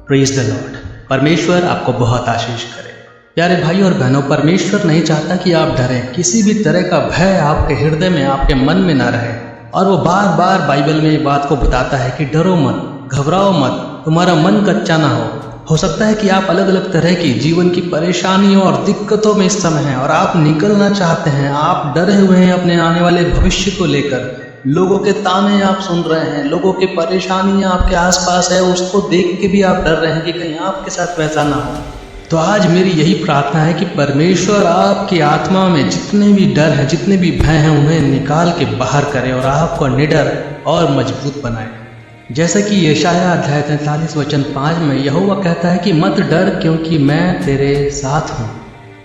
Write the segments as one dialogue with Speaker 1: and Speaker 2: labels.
Speaker 1: Praise the Lord. परमेश्वर आपको बहुत आशीष करे। प्यारे भाई और बहनों, परमेश्वर नहीं चाहता कि आप डरें। किसी भी तरह का भय आपके हृदय में, आपके मन में ना रहे। और वो बार बार बाइबल में ये बात को बताता है कि डरो मत, घबराओ मत, तुम्हारा मन कच्चा ना हो सकता है कि आप अलग अलग तरह की जीवन की परेशानियों और दिक्कतों में इस समय हैं और आप निकलना चाहते हैं। आप डरे हुए हैं अपने आने वाले भविष्य को लेकर। लोगों के ताने आप सुन रहे हैं, लोगों की परेशानियां आपके आसपास है, उसको देख के भी आप डर रहे हैं कि कहीं आपके साथ वैसा ना हो। तो आज मेरी यही प्रार्थना है कि परमेश्वर आपकी आत्मा में जितने भी डर हैं, जितने भी भय हैं, उन्हें निकाल के बाहर करे और आपको निडर और मजबूत बनाए। जैसा कि यशायाह अध्याय 43 वचन 5 में यहोवा कहता है कि मत डर, क्योंकि मैं तेरे साथ हूँ।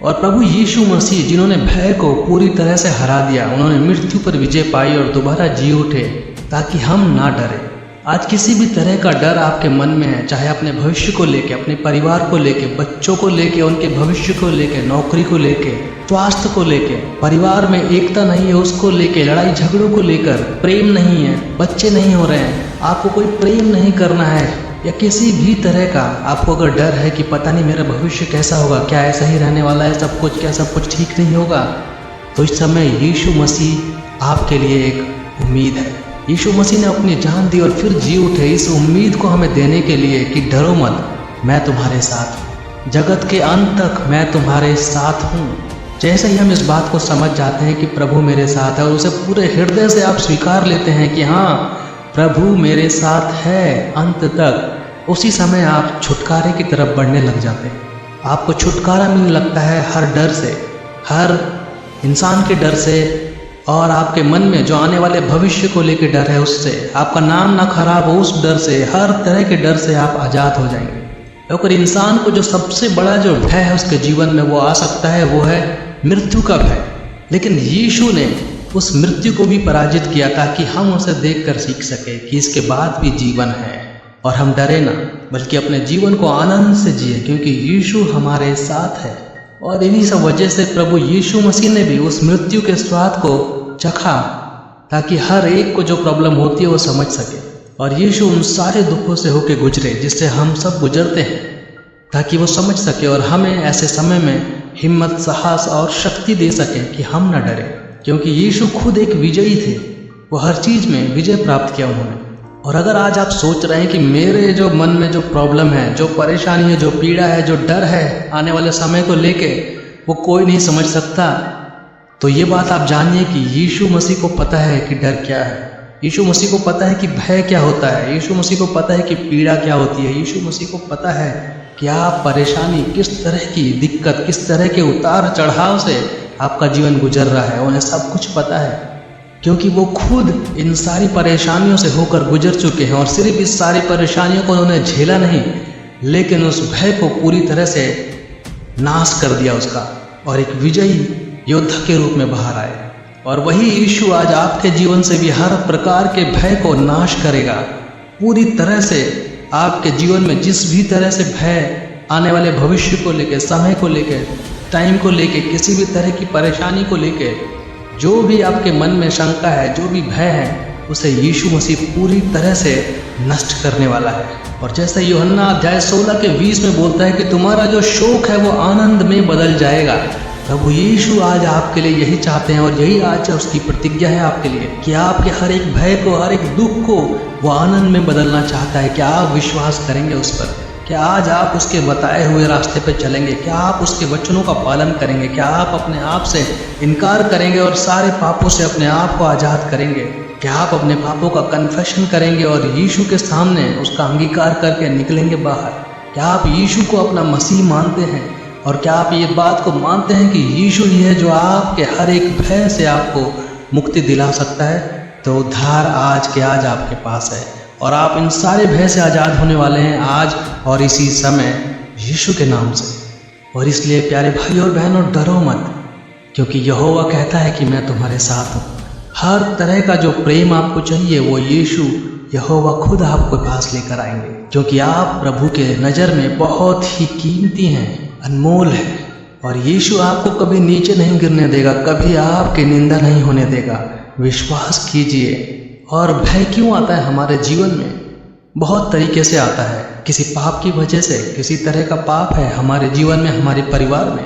Speaker 1: और प्रभु यीशु मसीह, जिन्होंने भय को पूरी तरह से हरा दिया, उन्होंने मृत्यु पर विजय पाई और दोबारा जी उठे ताकि हम ना डरें। आज किसी भी तरह का डर आपके मन में है, चाहे अपने भविष्य को लेके, अपने परिवार को लेके, बच्चों को लेके, उनके भविष्य को लेके, नौकरी को लेके, स्वास्थ्य को लेके, परिवार में एकता नहीं है उसको लेके, लड़ाई झगड़ों को लेकर, प्रेम नहीं है, बच्चे नहीं हो रहे हैं, आपको कोई प्रेम नहीं करना है, या किसी भी तरह का आपको अगर डर है कि पता नहीं मेरा भविष्य कैसा होगा, क्या ऐसा ही रहने वाला है सब कुछ, क्या सब कुछ ठीक नहीं होगा, तो इस समय यीशु मसीह आपके लिए एक उम्मीद है। यीशु मसीह ने अपनी जान दी और फिर जी उठे इस उम्मीद को हमें देने के लिए कि डरो मत, मैं तुम्हारे साथ हूँ, जगत के अंत तक मैं तुम्हारे साथ हूँ। जैसे ही हम इस बात को समझ जाते हैं कि प्रभु मेरे साथ है और उसे पूरे हृदय से आप स्वीकार लेते हैं कि हाँ प्रभु मेरे साथ है अंत तक, उसी समय आप छुटकारे की तरफ बढ़ने लग जाते हैं। आपको छुटकारा मिलने लगता है हर डर से, हर इंसान के डर से, और आपके मन में जो आने वाले भविष्य को लेकर डर है उससे, आपका नाम ना खराब हो उस डर से, हर तरह के डर से आप आज़ाद हो जाएंगे। और इंसान को जो सबसे बड़ा जो भय है उसके जीवन में वो आ सकता है, वो है मृत्यु का भय। लेकिन यीशु ने उस मृत्यु को भी पराजित किया ताकि हम उसे देखकर सीख सके कि इसके बाद भी जीवन है और हम डरे ना, बल्कि अपने जीवन को आनंद से जिए, क्योंकि यीशु हमारे साथ है। और इन्हीं सब वजह से प्रभु यीशु मसीह ने भी उस मृत्यु के स्वाद को चखा ताकि हर एक को जो प्रॉब्लम होती है वो समझ सके। और यीशु उन सारे दुखों से होके गुजरे जिससे हम सब गुजरते हैं, ताकि वो समझ सके और हमें ऐसे समय में हिम्मत, साहस और शक्ति दे सके कि हम न डरें, क्योंकि यीशु खुद एक विजयी थे। वो हर चीज़ में विजय प्राप्त किया उन्होंने। और अगर आज आप सोच रहे हैं कि मेरे जो मन में जो प्रॉब्लम है, जो परेशानी है, जो पीड़ा है, जो डर है आने वाले समय को लेके, वो कोई नहीं समझ सकता, तो ये बात आप जानिए कि यीशु मसीह को पता है कि डर क्या है। यीशु मसीह को पता है कि भय क्या होता है। यीशु मसीह को पता है कि पीड़ा क्या होती है। यीशु मसीह को पता है कि आप परेशानी, किस तरह की दिक्कत, किस तरह के उतार चढ़ाव से आपका जीवन गुजर रहा है, उन्हें सब कुछ पता है, क्योंकि वो खुद इन सारी परेशानियों से होकर गुजर चुके हैं। और सिर्फ इस सारी परेशानियों को उन्होंने झेला नहीं, लेकिन उस भय को पूरी तरह से नाश कर दिया उसका, और एक विजयी योद्धा के रूप में बाहर आए। और वही यीशु आज आपके जीवन से भी हर प्रकार के भय को नाश करेगा पूरी तरह से। आपके जीवन में जिस भी तरह से भय आने वाले भविष्य को लेके, समय को लेके, टाइम को लेके, किसी भी तरह की परेशानी को लेके, जो भी आपके मन में शंका है, जो भी भय है, उसे यीशु मसीह पूरी तरह से नष्ट करने वाला है। और जैसे यूहन्ना अध्याय 16 के 20 में बोलता है कि तुम्हारा जो शोक है वो आनंद में बदल जाएगा। प्रभु यीशु आज आपके लिए यही चाहते हैं, और यही आज उसकी प्रतिज्ञा है आपके लिए कि आपके हर एक भय को, हर एक दुख को वो आनंद में बदलना चाहता है। क्या आप विश्वास करेंगे उस पर? क्या आज आप उसके बताए हुए रास्ते पर चलेंगे? क्या आप उसके वचनों का पालन करेंगे? क्या आप अपने आप से इनकार करेंगे और सारे पापों से अपने आप को आज़ाद करेंगे? क्या आप अपने पापों का कन्फेशन करेंगे और यीशु के सामने उसका अंगीकार करके निकलेंगे बाहर? क्या आप यीशु को अपना मसीह मानते हैं? और क्या आप ये बात को मानते हैं कि यीशु ही है जो आपके हर एक भय से आपको मुक्ति दिला सकता है? तो उद्धार आज के आज आपके पास है, और आप इन सारे भय से आज़ाद होने वाले हैं आज और इसी समय यीशु के नाम से। और इसलिए प्यारे भाई और बहनों, डरो मत, क्योंकि यहोवा कहता है कि मैं तुम्हारे साथ हूँ। हर तरह का जो प्रेम आपको चाहिए वो यीशु, यहोवा खुद आपको पास लेकर आएंगे, क्योंकि आप प्रभु के नज़र में बहुत ही कीमती हैं, अनमोल है। और यीशु आपको कभी नीचे नहीं गिरने देगा, कभी आपकी निंदा नहीं होने देगा। विश्वास कीजिए। और भय क्यों आता है हमारे जीवन में? बहुत तरीके से आता है। किसी पाप की वजह से, किसी तरह का पाप है हमारे जीवन में, हमारे परिवार में,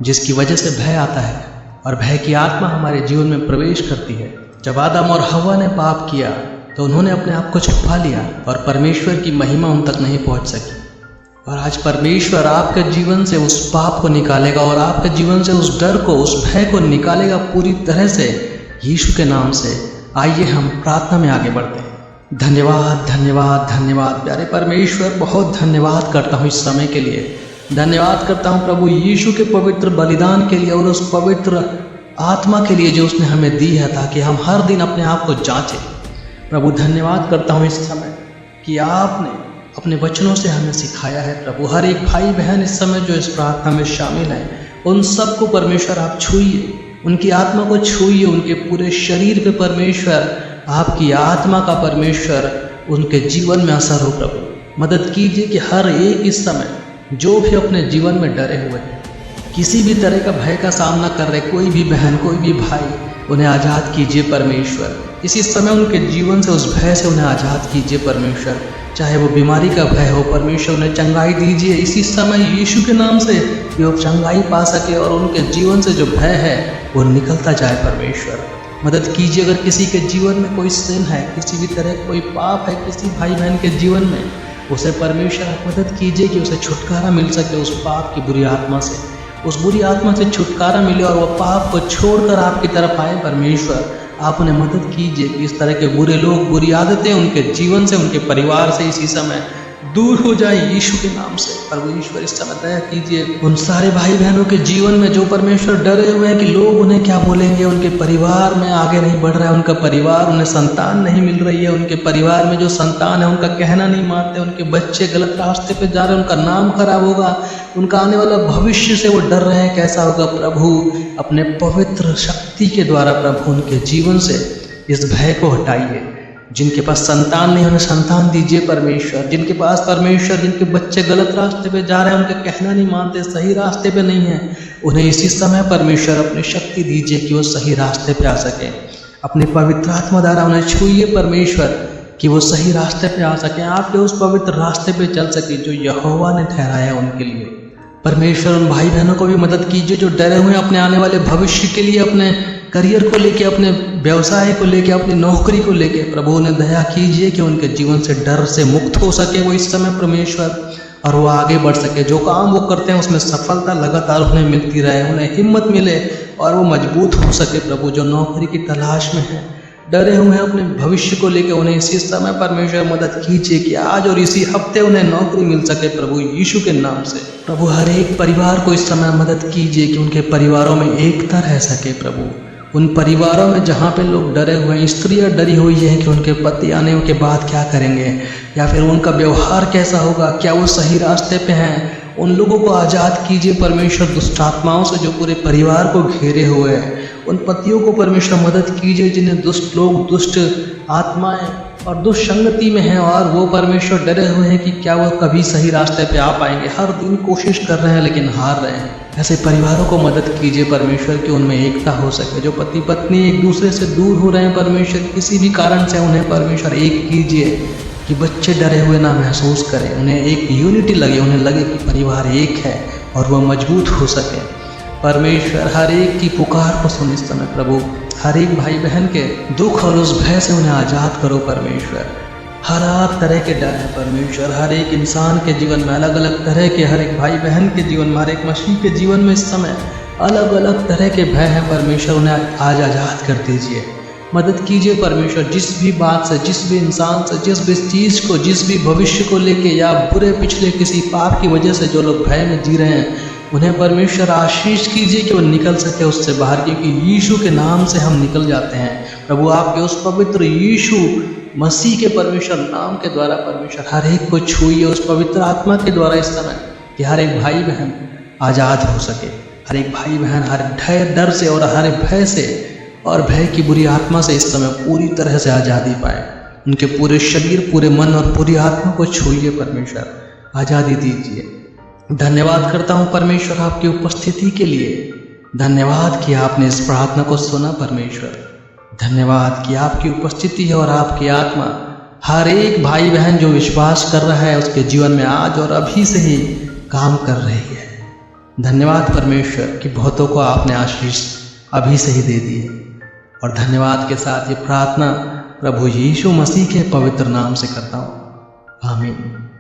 Speaker 1: जिसकी वजह से भय आता है और भय की आत्मा हमारे जीवन में प्रवेश करती है। जब आदम और हव्वा ने पाप किया तो उन्होंने अपने आप को छुपा लिया और परमेश्वर की महिमा उन तक नहीं पहुंच सकी। और आज परमेश्वर आपके जीवन से उस पाप को निकालेगा और आपके जीवन से उस डर को, उस भय को निकालेगा पूरी तरह से यीशु के नाम से। आइए हम प्रार्थना में आगे बढ़ते हैं। धन्यवाद धन्यवाद धन्यवाद प्यारे परमेश्वर, बहुत धन्यवाद करता हूँ इस समय के लिए। धन्यवाद करता हूँ प्रभु यीशु के पवित्र बलिदान के लिए और उस पवित्र आत्मा के लिए जो उसने हमें दी है, ताकि हम हर दिन अपने आप को जांचें। प्रभु धन्यवाद करता हूँ इस समय कि आपने अपने वचनों से हमें सिखाया है। प्रभु हर एक भाई बहन इस समय जो इस प्रार्थना में शामिल है, उन सबको परमेश्वर आप छूइए, उनकी आत्मा को छूइए, उनके पूरे शरीर पे परमेश्वर आपकी आत्मा का परमेश्वर उनके जीवन में असर हो। प्रभु मदद कीजिए कि हर एक इस समय जो भी अपने जीवन में डरे हुए हैं, किसी भी तरह का भय का सामना कर रहे, कोई भी बहन, कोई भी भाई, उन्हें आज़ाद कीजिए परमेश्वर। इसी समय उनके जीवन से, उस भय से उन्हें आज़ाद कीजिए परमेश्वर। चाहे वो बीमारी का भय हो, परमेश्वर उन्हें चंगाई दीजिए इसी समय यीशु के नाम से, कि वो चंगाई पा सके और उनके जीवन से जो भय है वो निकलता जाए परमेश्वर। मदद कीजिए अगर किसी के जीवन में कोई sin है, किसी भी तरह कोई पाप है किसी भाई बहन के जीवन में, उसे परमेश्वर मदद कीजिए कि उसे छुटकारा मिल सके उस पाप की बुरी आत्मा से, उस बुरी आत्मा से छुटकारा मिले और वह पाप को छोड़कर आपकी तरफ आए। परमेश्वर आप उन्हें मदद कीजिए कि इस तरह के बुरे लोग, बुरी आदतें उनके जीवन से, उनके परिवार से इसी समय दूर हो जाए यीशु के नाम से। प्रभु ईश्वर इस समय दया कीजिए उन सारे भाई बहनों के जीवन में जो परमेश्वर डरे हुए हैं कि लोग उन्हें क्या बोलेंगे, उनके परिवार में आगे नहीं बढ़ रहा है, उनका परिवार, उन्हें संतान नहीं मिल रही है, उनके परिवार में जो संतान है उनका कहना नहीं मानते, उनके बच्चे गलत रास्ते पे जा रहे हैं, उनका नाम खराब होगा, उनका आने वाला भविष्य से वो डर रहे हैं कैसा होगा। प्रभु अपने पवित्र शक्ति के द्वारा प्रभु उनके जीवन से इस भय को हटाइए। जिनके पास संतान नहीं, उन्हें संतान दीजिए परमेश्वर। जिनके पास परमेश्वर, जिनके बच्चे गलत रास्ते पे जा रहे हैं, उनका कहना नहीं मानते, सही रास्ते पे नहीं है, उन्हें इसी समय परमेश्वर अपनी शक्ति दीजिए कि वो सही रास्ते पे आ सके। अपने पवित्र आत्मा द्वारा उन्हें छूइए परमेश्वर कि वो सही रास्ते पे आ सके, आपके उस पवित्र रास्ते पे चल सके जो यहोवा ने ठहराया उनके लिए। परमेश्वर उन भाई बहनों को भी मदद कीजिए जो डरे हुए हैं अपने आने वाले भविष्य के लिए, अपने करियर को लेके, अपने व्यवसाय को लेके, अपनी नौकरी को लेके। प्रभु उन्हें दया कीजिए कि उनके जीवन से डर से मुक्त हो सके वो इस समय परमेश्वर, और वो आगे बढ़ सके। जो काम वो करते हैं उसमें सफलता लगातार उन्हें मिलती रहे, उन्हें हिम्मत मिले और वो मजबूत हो सके। प्रभु जो नौकरी की तलाश में है, डरे हुए हैं अपने भविष्य को लेकर, उन्हें इसी समय परमेश्वर मदद कीजिए कि आज और इसी हफ्ते उन्हें नौकरी मिल सके प्रभु यीशु के नाम से। प्रभु हर एक परिवार को इस समय मदद कीजिए कि उनके परिवारों में एकता रह सके। प्रभु उन परिवारों में जहाँ पे लोग डरे हुए हैं, स्त्रियाँ डरी हुई हैं कि उनके पति आने के बाद क्या करेंगे, या फिर उनका व्यवहार कैसा होगा, क्या वो सही रास्ते पे हैं, उन लोगों को आज़ाद कीजिए परमेश्वर दुष्ट आत्माओं से जो पूरे परिवार को घेरे हुए हैं। उन पतियों को परमेश्वर मदद कीजिए जिन्हें दुष्ट लोग, दुष्ट आत्माएं और दुष्ट संगति में हैं, और वो परमेश्वर डरे हुए हैं कि क्या वो कभी सही रास्ते पे आ पाएंगे, हर दिन कोशिश कर रहे हैं लेकिन हार रहे हैं। ऐसे परिवारों को मदद कीजिए परमेश्वर कि उनमें एकता हो सके। जो पति पत्नी एक दूसरे से दूर हो रहे हैं परमेश्वर किसी भी कारण से, उन्हें परमेश्वर एक कीजिए कि बच्चे डरे हुए ना महसूस करें, उन्हें एक यूनिटी लगे, उन्हें लगे कि परिवार एक है और वह मजबूत हो सके। परमेश्वर हर एक की पुकार को सुन इस समय प्रभु, हर एक भाई बहन के दुख और उस भय से उन्हें आज़ाद करो परमेश्वर। हर तरह के डर है परमेश्वर, हर एक इंसान के जीवन में अलग अलग तरह के, हर एक भाई बहन के जीवन में, हर एक मसीह के जीवन में इस समय अलग अलग तरह के भय हैं परमेश्वर, उन्हें आज आज़ाद कर दीजिए। मदद कीजिए परमेश्वर जिस भी बात से, जिस भी इंसान से, जिस भी चीज़ को, जिस भी भविष्य को लेके, या बुरे पिछले किसी पाप की वजह से जो लोग भय में जी रहे हैं, उन्हें परमेश्वर आशीष कीजिए कि वो निकल सके उससे बाहर, क्योंकि यीशु के नाम से हम निकल जाते हैं। प्रभु आपके उस पवित्र यीशु मसीह के परमेश्वर नाम के द्वारा परमेश्वर हर एक को छूइए उस पवित्र आत्मा के द्वारा इस समय, कि हर एक भाई बहन आज़ाद हो सके, हर एक भाई बहन हर डर से और हर भय से और भय की बुरी आत्मा से इस समय पूरी तरह से आज़ादी पाए। उनके पूरे शरीर, पूरे मन और पूरी आत्मा को छूइए परमेश्वर, आज़ादी दीजिए। धन्यवाद करता हूँ परमेश्वर आपकी उपस्थिति के लिए। धन्यवाद कि आपने इस प्रार्थना को सुना परमेश्वर। धन्यवाद कि आपकी उपस्थिति है और आपकी आत्मा हर एक भाई बहन जो विश्वास कर रहा है उसके जीवन में आज और अभी से ही काम कर रही है। धन्यवाद परमेश्वर कि बहुतों को आपने आशीष अभी से ही दे दी है। और धन्यवाद के साथ ये प्रार्थना प्रभु यीशु मसीह के पवित्र नाम से करता हूँ, आमीन।